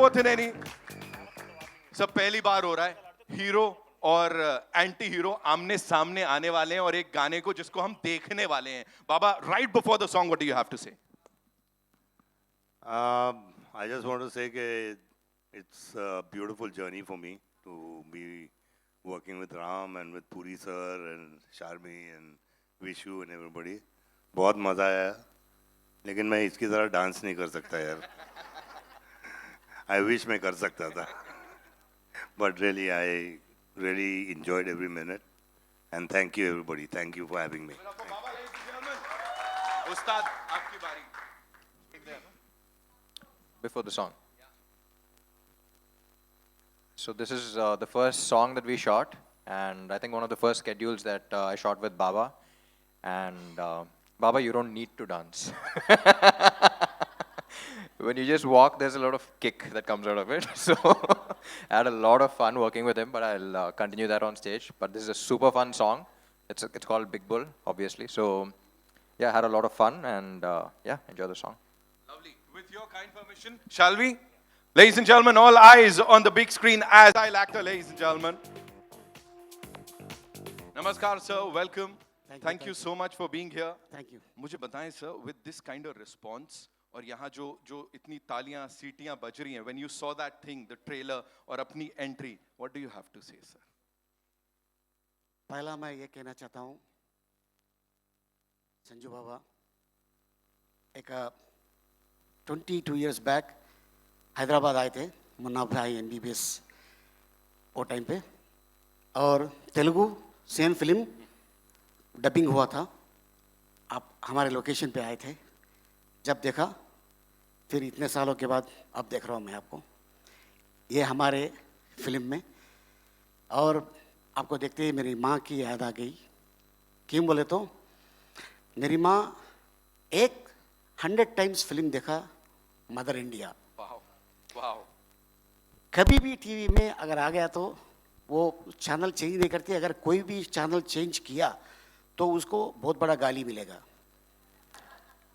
both in any. सब पहली बार हो रहा है हीरो और एंटी हीरो आमने सामने आने वाले हैं और एक गाने को जिसको हम देखने वाले हैं. बाबा, right before the song, what do you have to say? I just want to say that it's a beautiful journey for me to be working with Ram and with Puri sir and Sharmi and Vishu and everybody. बहुत मजा आया, लेकिन मैं इसकी तरह dance नहीं कर सकता यार. I wish मैं कर सकता था. But really, I really enjoyed every minute. And thank you everybody. Thank you for having me. उस्ताद, आपकी बारी. Before the song. So this is the first song that we shot, and I think one of the first schedules that I shot with Baba. And Baba, you don't need to dance. When you just walk, there's a lot of kick that comes out of it. So I had a lot of fun working with him, but I'll continue that on stage. But this is a super fun song. It's called Big Bull, obviously. So yeah, I had a lot of fun, and yeah, enjoy the song. Lovely. With your kind permission, shall we? Ladies and gentlemen, all eyes on the big screen as style actor, ladies and gentlemen. Namaskar, sir. Welcome. Thank you so much for being here. Thank you. मुझे बताएं, sir, with this kind of response और यहाँ जो इतनी तालियां सीटियां बज रही हैं, when you saw that thing, the trailer और अपनी entry, what do you have to say, sir? पहला मैं ये कहना चाहता हूँ, संजू बाबा, एक 22 years back हैदराबाद आए थे, मुन्ना भाई MBBS वो टाइम पे, और तेलुगु सेम फिल्म डबिंग हुआ था. आप हमारे लोकेशन पे आए थे. जब देखा, फिर इतने सालों के बाद अब देख रहा हूँ मैं आपको ये हमारे फिल्म में. और आपको देखते ही मेरी माँ की याद आ गई. क्यों बोले तो मेरी माँ 100 times फिल्म देखा, मदर इंडिया. Wow. कभी भी टीवी में अगर आ गया तो वो चैनल चेंज नहीं करती. अगर कोई भी चैनल चेंज किया तो उसको बहुत बड़ा गाली मिलेगा,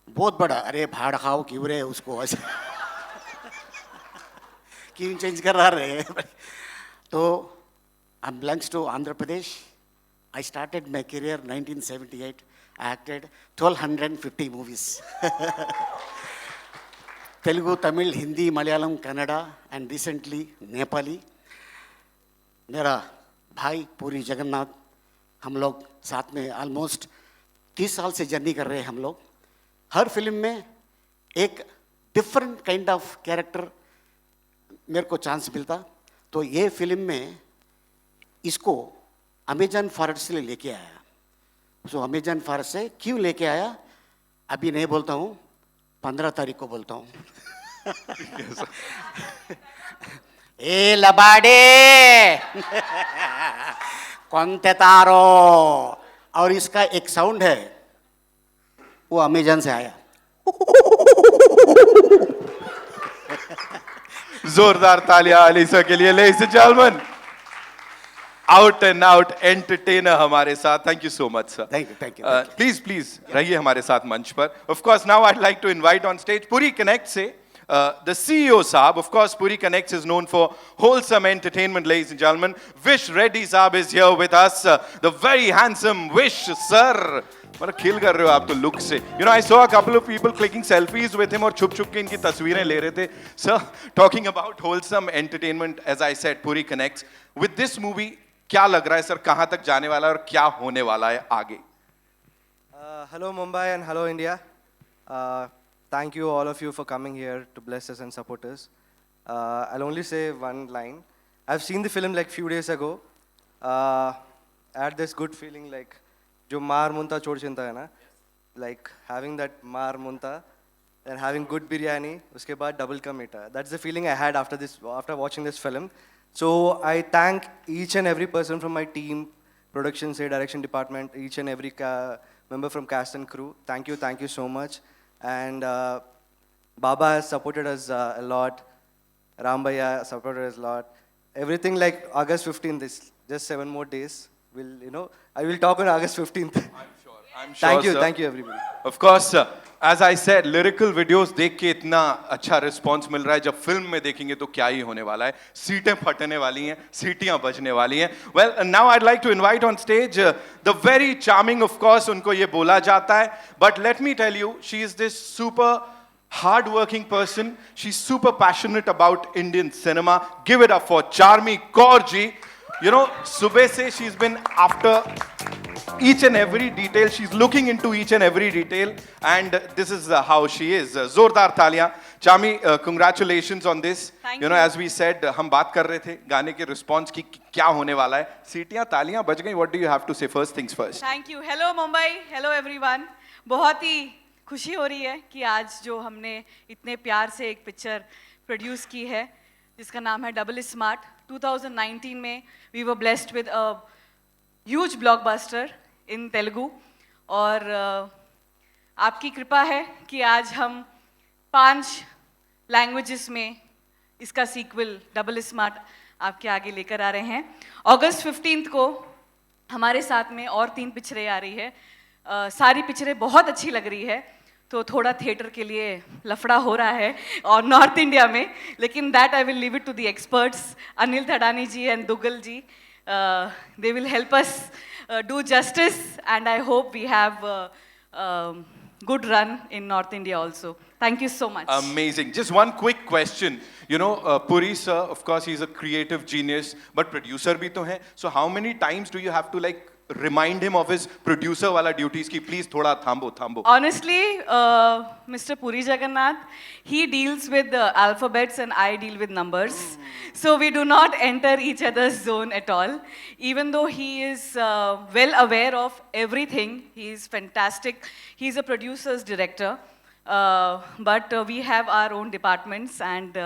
बहुत बड़ा. अरे भाड़ खाओ क्यों रे उसको ऐसे क्यों चेंज कर रहा रे. तो I belongs to Andhra Pradesh. I started my career 1978. I acted 1250 movies. Telugu, Tamil, Hindi, Malayalam, Kannada, and recently Nepali. मेरा भाई पूरी जगन्नाथ, हम लोग साथ में ऑलमोस्ट 30 साल से जर्नी कर रहे हैं. हम लोग हर फिल्म में एक डिफरेंट काइंड ऑफ कैरेक्टर मेरे को चांस मिलता. तो ये फिल्म में इसको अमेजन फॉरेस्ट से लेके आया. सो अमेजन फॉरेस्ट से क्यों लेके आया अभी नहीं बोलता हूँ, 15 तारीख को बोलता हूँ. ए लबाडे कौनते तारो. और इसका एक साउंड है वो अमेजन से आया. जोरदार तालियां अलीसा के लिए, ladies and gentlemen. Out and out entertainer हमारे साथ. Thank you so much, sir. Thank you, thank you, thank you. Please रहिए हमारे साथ मंच पर. Of course, now I'd like to invite on stage Puri Connect से the CEO साहब. Of course, Puri Connects is known for wholesome entertainment, ladies and gentlemen. Vish Reddy साहब is here with us. The very handsome Vish sir. बड़ा खेल कर रहे हो आप तो लुक से. You know, I saw a couple of people clicking selfies with him और छुप छुप के इनकी तस्वीरें ले रहे थे. Sir, talking about wholesome entertainment, as I said, Puri Connects. With this movie, क्या लग रहा है सर, कहाँ तक जाने वाला है और क्या होने वाला है आगे? Hello Mumbai and hello India. Thank you all of you for coming here to bless us and support us. I'll only say one line. I've seen the film like few days ago. I had this good feeling like जो मार मुंता छोड़ चिंता है ना, like having that मार मुंता and having good biryani, उसके बाद double का मीठा. That's the feeling I had after watching this film. So I thank each and every person from my team, production, say direction department, each and every member from cast and crew. Thank you so much. And Baba has supported us a lot. Ram Bhaiya supported us a lot. Everything like August 15th is just 7 more days. I will talk on August 15th. I'm sure, sir. Thank you everybody. Of course, as I said, lyrical videos देख के इतना अच्छा response मिल रहा है, जब film में देखेंगे तो क्या ही होने वाला है, सीटें फटने वाली हैं, सीटियां बजने वाली हैं. Well, now I'd like to invite on stage the very charming, of course, उनको ये बोला जाता है, but let me tell you, she is this super hard-working person. She's super passionate about Indian cinema. Give it up for Charmi Kaur ji. You know, सुबह से she's been after each and every detail. She's looking into each and every detail, and this is how she is. Zordar तालियां. Charmi, congratulations on this. Thank You know, you. as we said, हम बात कर रहे थे गाने के response की क्या होने वाला है. सीटियां तालियां बज गई. What do you have to say? First things first. Thank you. Hello Mumbai, hello everyone. बहुत ही खुशी हो रही है कि आज जो हमने इतने प्यार से एक पिक्चर प्रोड्यूस की है जिसका नाम है डबल स्मार्ट. 2019 में we were blessed with a huge blockbuster in Telugu, और आपकी कृपा है कि आज हम 5 लैंग्वेजेस में इसका सीक्वल डबल स्मार्ट आपके आगे लेकर आ रहे हैं. अगस्त 15 को हमारे साथ में और 3 पिक्चरें आ रही है. सारी पिक्चरें बहुत अच्छी लग रही है, तो थोड़ा थिएटर के लिए लफड़ा हो रहा है और नॉर्थ इंडिया में, लेकिन that I will leave it to the experts Anil Thadani ji and Duggal ji. They will help us do justice, and I hope we have good run in North India also. Thank you so much. Amazing. Just one quick question. You know, Puri sir, of course, he's a creative genius, but producer bhi to hai. So how many times do you have to like remind him of his producer wala duties ki please thoda thambo? Honestly, Mr. Puri Jagannath, he deals with the alphabets and I deal with numbers. So we do not enter each other's zone at all. Even though he is well aware of everything, he is fantastic. He's a producer's director. But we have our own departments, and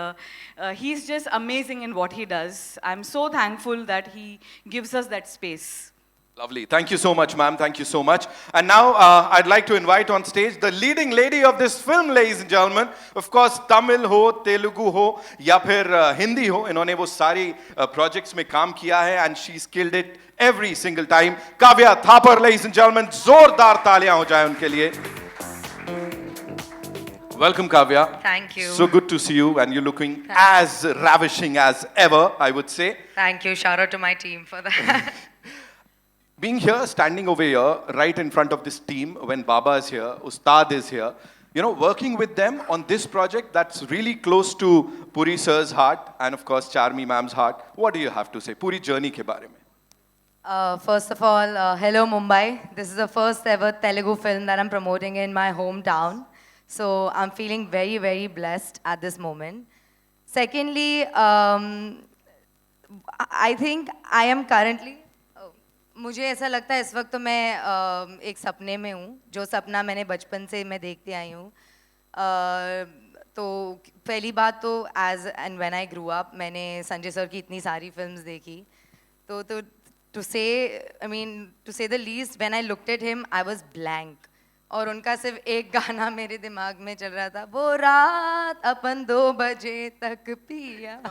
he's just amazing in what he does. I'm so thankful that he gives us that space. Lovely. Thank you so much, ma'am. Thank you so much. And now I'd like to invite on stage the leading lady of this film, ladies and gentlemen. Of course, Tamil ho, Telugu ho, या फिर Hindi ho. इन्होंने वो सारी projects में काम किया है, and she's killed it every single time. Kavya Thapar, ladies and gentlemen. जोरदार तालियां हो जाए उनके लिए. Welcome, Kavya. Thank you. So good to see you, and you're looking as ravishing as ever, I would say. Thank you. Shout out to my team for that. Being here, standing over here, right in front of this team, when Baba is here, Ustad is here, you know, working with them on this project that's really close to Puri sir's heart, and of course, Charmi ma'am's heart. What do you have to say? Puri journey ke baare mein. First of all, hello Mumbai. This is the first ever Telugu film that I'm promoting in my hometown. So I'm feeling very, very blessed at this moment. Secondly, I think I am currently... मुझे ऐसा लगता है इस वक्त तो मैं एक सपने में हूँ, जो सपना मैंने बचपन से मैं देखते आई हूँ. तो पहली बात तो as and when I grew up मैंने संजय सर की इतनी सारी फिल्म्स देखी, तो टू से आई मीन टू से the least when I looked at him I was blank, और उनका सिर्फ एक गाना मेरे दिमाग में चल रहा था, वो रात अपन 2 बजे तक पिया.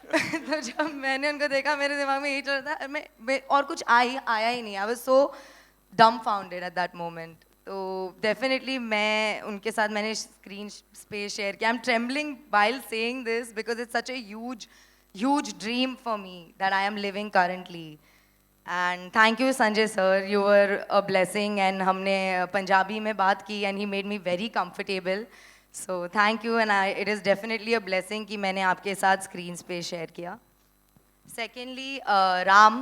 तो जब मैंने उनको देखा मेरे दिमाग में यही चल रहा था, मैं और कुछ आया ही नहीं. I was so dumbfounded at that moment. तो डेफिनेटली मैं उनके साथ मैंने स्क्रीन स्पेस शेयर किया. I am trembling while saying this because it's such a huge dream for me that I am living currently. And thank you Sanjay sir, you were a blessing, and हमने पंजाबी में बात की and he made me very comfortable. So thank you, and it is definitely a blessing कि मैंने आपके साथ screen space share किया. Secondly, Ram,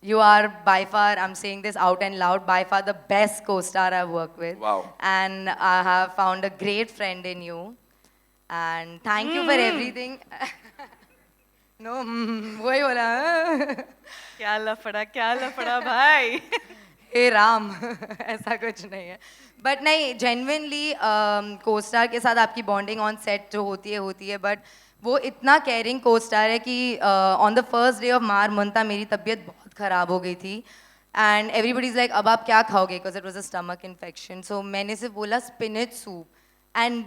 you are by far, I'm saying this out and loud, by far the best co-star I've worked with. Wow. And I have found a great friend in you. And thank you for everything. No, वही बोला. क्या लफड़ा भाई. हे राम, ऐसा कुछ नहीं है. But नहीं, जेन्युइनली को स्टार के साथ आपकी बॉन्डिंग ऑन सेट जो होती है, बट वो इतना केयरिंग को स्टार है कि on the first day of मार मुंता मेरी तबीयत बहुत ख़राब हो गई थी, एंड एवरीबडी इज़ लाइक अब आप क्या खाओगे, because it was a stomach infection. So मैंने सिर्फ बोला spinach soup, and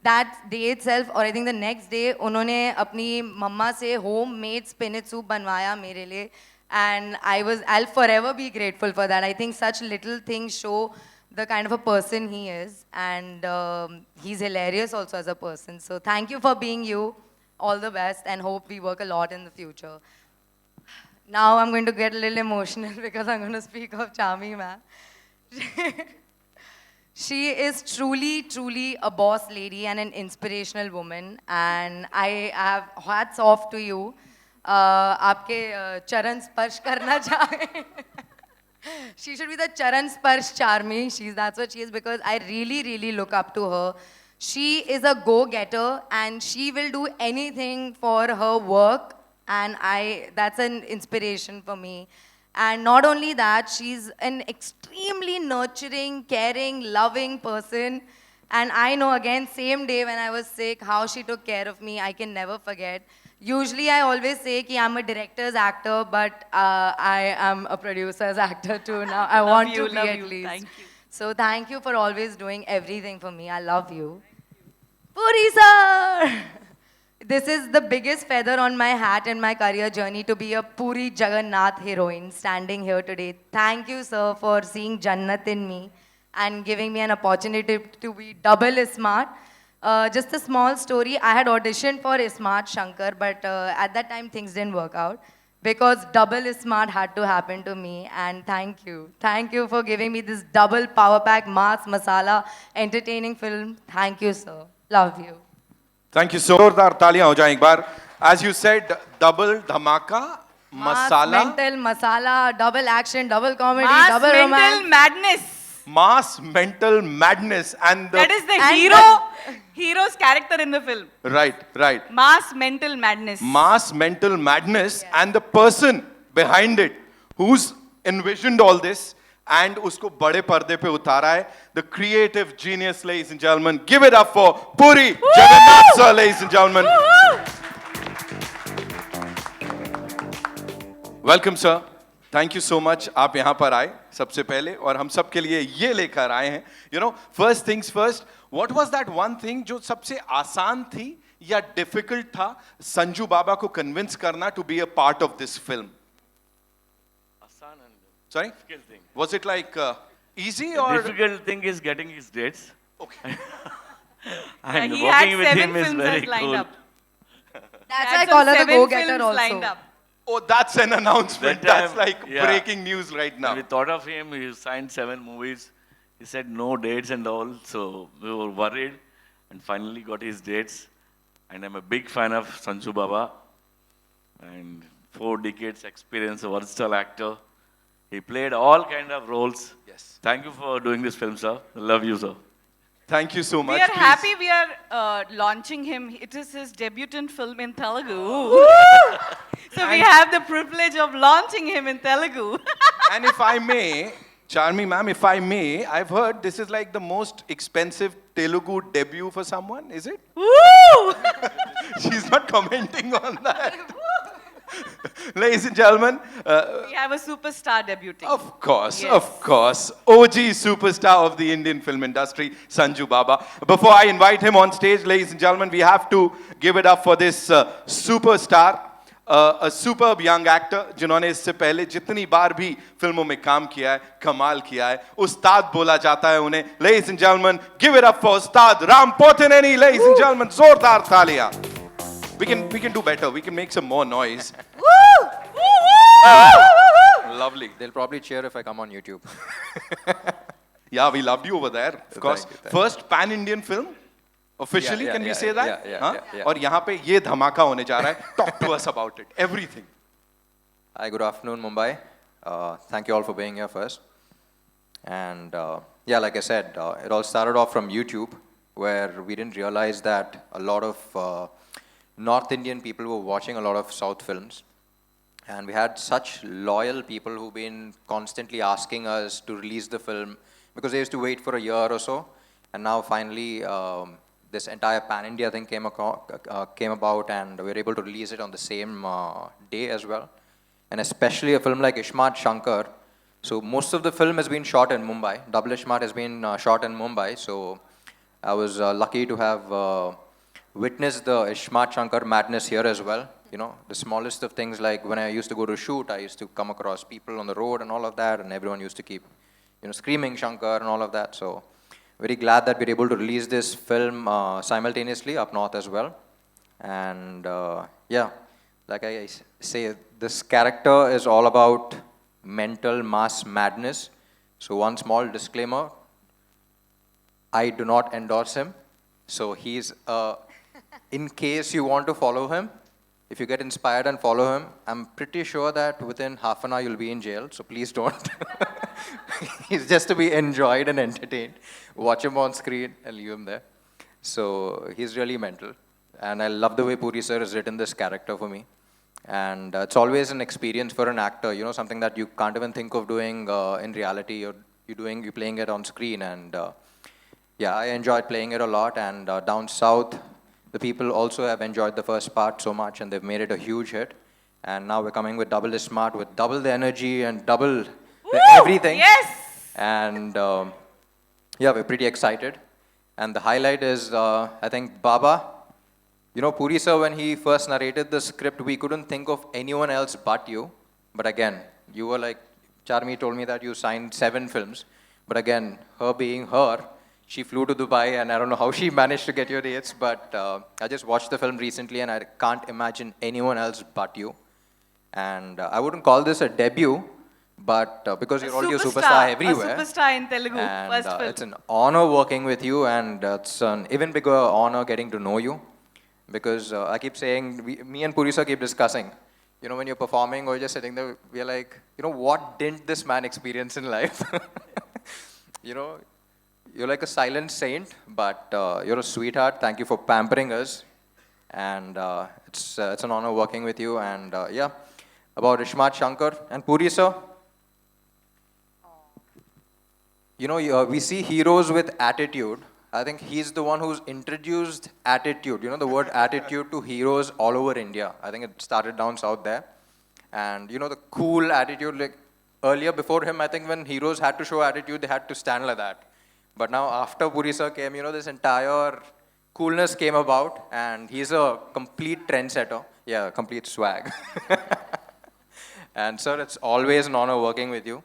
that day itself, और I think the next day उन्होंने अपनी मम्मा से होम मेड स्पिनच सूप बनवाया मेरे लिए. And I'll forever be grateful for that. I think such little things show the kind of a person he is, and he's hilarious also as a person. So thank you for being you. All the best, and hope we work a lot in the future. Now I'm going to get a little emotional because I'm going to speak of Charmi ma'am. She is truly, truly a boss lady and an inspirational woman. And I have hats off to you. आपके चरण स्पर्श करना चाहे. She should be the Charan Sparsh Charmi. That's what she is, because I really, really look up to her. She is a go-getter and she will do anything for her work, and that's an inspiration for me. And not only that, she's an extremely nurturing, caring, loving person. And I know, again, same day when I was sick, how she took care of me, I can never forget. Usually I always say that I'm a director's actor, but I am a producer's actor too now. I want to be at least. Thank you. So thank you for always doing everything for me. I love you. Puri sir! This is the biggest feather on my hat in my career journey, to be a Puri Jagannath heroine standing here today. Thank you, sir, for seeing Jannat in me and giving me an opportunity to be double smart. Just a small story. I had auditioned for Ismat Shankar, but at that time things didn't work out because double smart had to happen to me. And thank you. Thank you for giving me this double power pack, mass, masala, entertaining film. Thank you, sir. Love you. Thank you so much. जोरदार तालियां हो जाएं एक बार. As you said, double dhamaka, Mass, masala, mental, masala, double action, double comedy, Mass double mental romance. madness. mass mental madness, and That is the and hero's character in the film. right. Mass mental madness. Mass mental madness, and the person behind it who's envisioned all this and usko bade parde pe utara hai, the creative genius, ladies and gentlemen. Give it up for Puri Jagannath sir, ladies and gentlemen. Welcome sir. Thank you so much. आप यहाँ पर आए सबसे पहले, और हम सब के लिए ये लेकर आए हैं. You know, first things first, what was that one thing जो सबसे आसान थी या difficult था संजू बाबा को convince करना to be a part of this film? Sorry? Difficult thing. Was it like easy The or? difficult thing is getting his dates. Okay. And he had working with 7 him is films very as lined cool. up. That's Had why I some call her the 7 go-getter films also. lined up. Oh, that's an announcement. That time, That's like yeah. breaking news right now. We thought of him, he signed 7 movies. He said no dates and all, so we were worried and finally got his dates. And I'm a big fan of Sanju Baba and 4 decades experience, a versatile actor. He played all kind of roles. Yes. Thank you for doing this film, sir. I love you, sir. Thank you so much. We are Please. happy we are launching him. It is his debutant film in Telugu. So we have the privilege of launching him in Telugu. And if I may, Charmi ma'am, if I may, I've heard this is like the most expensive Telugu debut for someone, is it? Woo! She's not commenting on that. Ladies and gentlemen, We have a superstar debuting. of course, Yes. of course, OG superstar of the Indian film industry, Sanju Baba. Before I invite him on stage, ladies and gentlemen, we have to give it up for this superstar, a superb young actor, जिन्होंने इससे पहले जितनी बार भी फिल्मों में काम किया है, कमाल किया है, उस्ताद बोला जाता है उन्हें. Ladies and gentlemen, give it up for Ustad Ram Potineni, ladies and gentlemen, जोरदार तालियां. We can do better. We can make some more noise. Lovely. They'll probably cheer if I come on YouTube. Yeah, we loved you over there, of course. Thank you. First pan-Indian film, officially, Yeah, can we yeah, say that? yeah, Huh? yeah. और यहाँ पे ये धमाका होने जा रहा है. Talk to us about it. Everything. Hi, good afternoon, Mumbai. Thank you all for being here first. And yeah, like I said, it all started off from YouTube, where we didn't realize that a lot of North Indian people were watching a lot of South films. And we had such loyal people who've been constantly asking us to release the film, because they used to wait for a year or so. And now finally, this entire pan-India thing came about, and we were able to release it on the same day as well. And especially a film like Ismat Shankar. So most of the film has been shot in Mumbai. Double Ismat has been shot in Mumbai. So I was lucky to have witnessed the Ismat Shankar madness here as well. You know, the smallest of things, like when I used to go to shoot, I used to come across people on the road and all of that, and everyone used to keep, you know, screaming Shankar and all of that. So very glad that we're able to release this film simultaneously up north as well. And yeah, like I say, this character is all about mental mass madness. So one small disclaimer, I do not endorse him. So he's, in case you want to follow him, if you get inspired and follow him, I'm pretty sure that within half an hour you'll be in jail. So please don't. He's just to be enjoyed and entertained. Watch him on screen and leave him there. So he's really mental. And I love the way Puri sir has written this character for me. And it's always an experience for an actor, you know, something that you can't even think of doing in reality. You're playing it on screen. And yeah, I enjoyed playing it a lot. And down south, the people also have enjoyed the first part so much, and they've made it a huge hit. And now we're coming with Double is Smart, with double the energy and double the everything. Yes! And yeah, we're pretty excited. And the highlight is, I think, Baba. You know, Puri sir, when he first narrated the script, we couldn't think of anyone else but you. But again, you were like, Charmi told me that you signed 7 films. But again, her being her, she flew to Dubai, and I don't know how she managed to get your dates, but I just watched the film recently, and I can't imagine anyone else but you. And I wouldn't call this a debut, but because you're already a superstar everywhere. A superstar in Telugu, And first film. it's an honor working with you, and it's an even bigger honor getting to know you. Because I keep saying, me and Puri sir keep discussing, you know, when you're performing or just sitting there, we're like, you know, what didn't this man experience in life? You know, you're like a silent saint, but you're a sweetheart. Thank you for pampering us. And it's an honor working with you. And yeah, about Ishmat Shankar and Puri sir. You know, we see heroes with attitude. I think he's the one who's introduced attitude, you know, the word attitude to heroes all over India. I think it started down south there. And, you know, the cool attitude, like earlier before him, I think when heroes had to show attitude, they had to stand like that. But now after Puri sir came, you know, this entire coolness came about, and he's a complete trendsetter. Yeah, complete swag. And sir, it's always an honor working with you.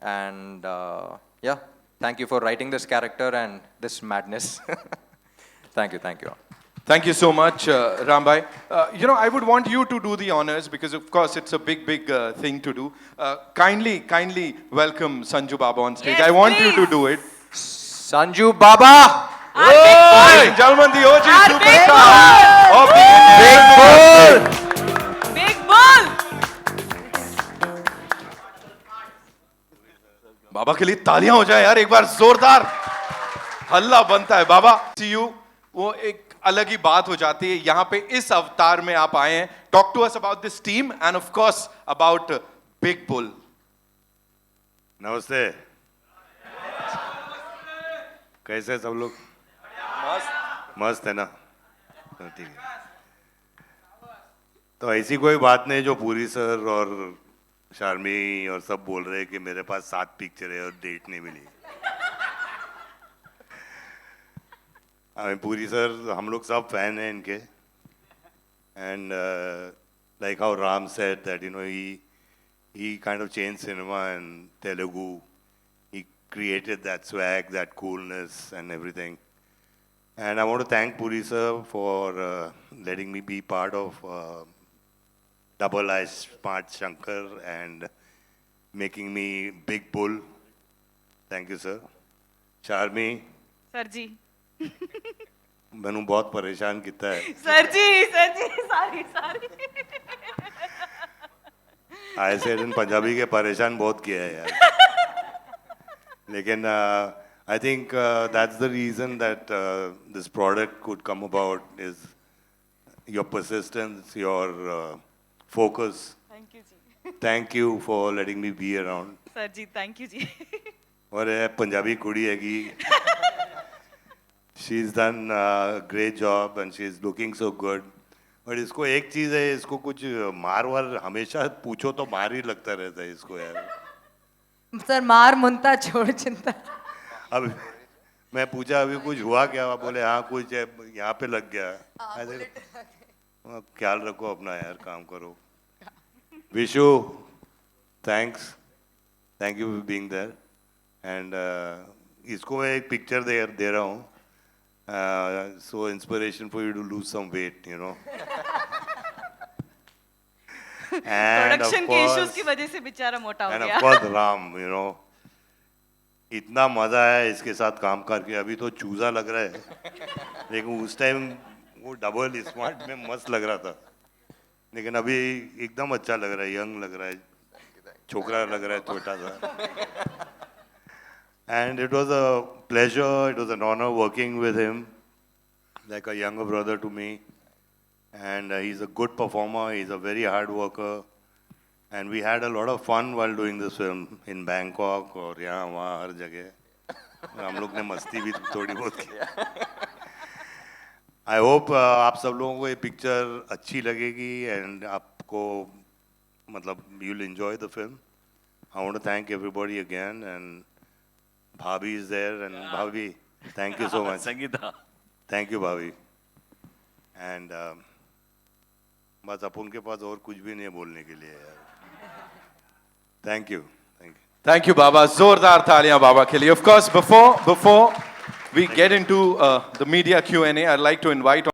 And yeah, thank you for writing this character and this madness. Thank you, thank you. Thank you so much, Rambai. You know, I would want you to do the honors because, of course, it's a big, big thing to do. Kindly welcome Sanju Baba on stage. Yes, I want please. you to do it. Sanju Baba! Ladies and gentlemen, the OG Our big superstar of the Indian Big Bull! बाबा के लिए तालियां हो जाए यार एक बार जोरदार हल्ला बनता है बाबा सी यू वो एक अलग ही बात हो जाती है यहाँ पे इस अवतार में आप आए हैं talk to us about this team and of course about big bull नमस्ते कैसे सब लोग मस्त है ना ठीक है तो ऐसी कोई बात नहीं जो पूरी सर और शार्मी और सब बोल रहे हैं कि मेरे पास 7 पिक्चर है और डेट नहीं मिली पूरी सर हम लोग सब फैन हैं इनके and like how Ram said that you know he kind of changed cinema in Telugu. He created that swag, that coolness and everything. And I want to thank Puri sir for letting me be part of Double I Smart Shankar and making me Big Bull. Thank you sir. Charmi. Sir ji मैंने बहुत परेशान किया है sir जी सारी I said in Punjabi के परेशान बहुत किया है यार लेकिन I think that's the reason that this product could come about is your persistence your focus thank you जी thank you for letting me be around sir जी थैंक यू जी और ये पंजाबी कुड़ी है कि she is done great job and she is looking so good और इसको एक चीज़ है इसको कुछ मार वार हमेशा पूछो तो मार ही लगता रहता है इसको यार सर मार मुनता छोड़ चिंता अब मैं पूछा अभी कुछ हुआ क्या बोले हाँ कुछ है यहाँ पे लग गया ख्याल रखो अपना यार, काम करो. Vishu, thanks. Thank you for being there. And इसको मैं एक पिक्चर दे रहा हूँ. So inspiration for you to lose some weight, you know. And of production के इश्यूज की course, वजह से बेचारा मोटा हो and गया. of course Ram, you know. इतना मजा है इसके साथ काम करके. अभी तो चूजा लग रहा है, लेकिन उस टाइम वो डबल स्मार्ट में मस्त लग रहा था. लेकिन अभी एकदम अच्छा लग रहा है, यंग लग रहा है, छोकरा लग रहा है छोटा सा. And it was a pleasure, it was an honor working with him, like a younger brother to me. And he's a good performer, he's a very hard worker. And we had a lot of fun while doing this film in Bangkok और यहाँ वहाँ हर जगह. हम लोग ने मस्ती भी थोड़ी बहुत की. I hope आप सब लोगों को ये पिक्चर अच्छी लगेगी and आपको मतलब you'll enjoy the film. I want to thank everybody again, and Bhabhi is there, and Bhabhi, thank you so much. Sangeeta. Thank you, Bhabhi. And बस अपन के पास और कुछ भी नहीं है बोलने के लिए यार. Thank you. Thank you. Thank you, Baba. Zordar taaliyan Baba ke liye. Of course, before we get into the media Q&A, I'd like to invite